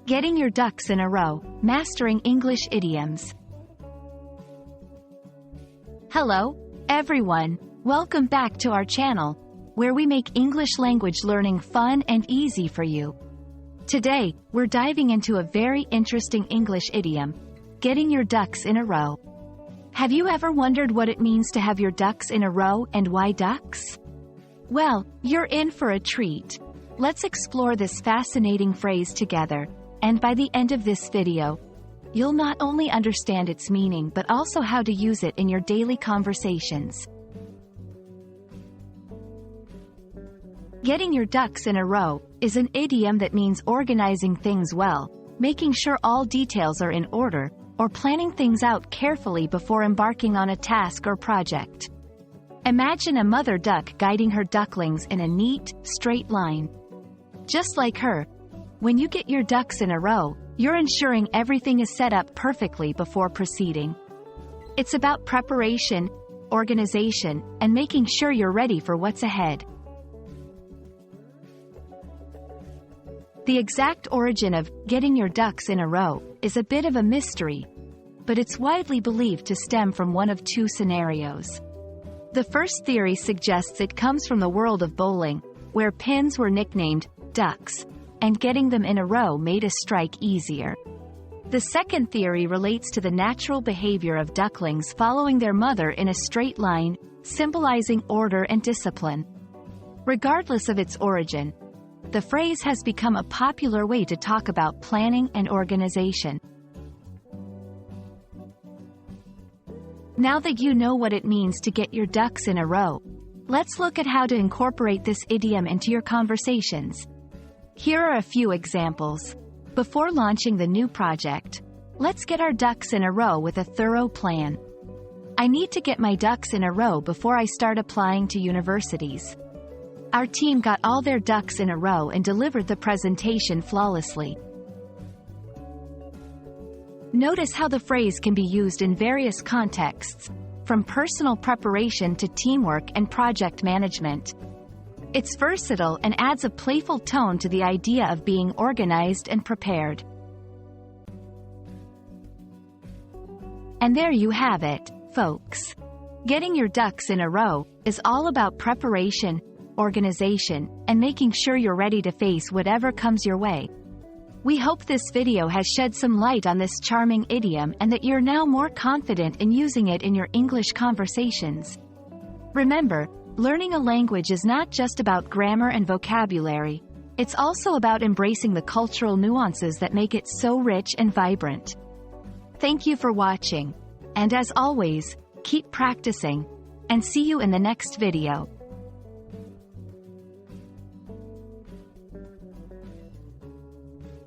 Getting your ducks in a row, mastering English idioms. Hello, everyone. Welcome back to our channel, where we make English language learning fun and easy for you. Today, we're diving into a very interesting English idiom, getting your ducks in a row. Have you ever wondered what it means to have your ducks in a row and why ducks? Well, you're in for a treat. Let's explore this fascinating phrase together, and by the end of this video, you'll not only understand its meaning but also how to use it in your daily conversations. Getting your ducks in a row is an idiom that means organizing things well, making sure all details are in order, or planning things out carefully before embarking on a task or project. Imagine a mother duck guiding her ducklings in a neat, straight line. Just like her, when you get your ducks in a row, you're ensuring everything is set up perfectly before proceeding. It's about preparation, organization, and making sure you're ready for what's ahead. The exact origin of getting your ducks in a row is a bit of a mystery, but it's widely believed to stem from one of two scenarios. The first theory suggests it comes from the world of bowling, where pins were nicknamed ducks, and getting them in a row made a strike easier. The second theory relates to the natural behavior of ducklings following their mother in a straight line, symbolizing order and discipline. Regardless of its origin, the phrase has become a popular way to talk about planning and organization. Now that you know what it means to get your ducks in a row, let's look at how to incorporate this idiom into your conversations. Here are a few examples. Before launching the new project, let's get our ducks in a row with a thorough plan. I need to get my ducks in a row before I start applying to universities. Our team got all their ducks in a row and delivered the presentation flawlessly. Notice how the phrase can be used in various contexts, from personal preparation to teamwork and project management. It's versatile and adds a playful tone to the idea of being organized and prepared. And there you have it, folks. Getting your ducks in a row is all about preparation, organization, and making sure you're ready to face whatever comes your way. We hope this video has shed some light on this charming idiom and that you're now more confident in using it in your English conversations. Remember, learning a language is not just about grammar and vocabulary, it's also about embracing the cultural nuances that make it so rich and vibrant. Thank you for watching, and as always, keep practicing, and see you in the next video.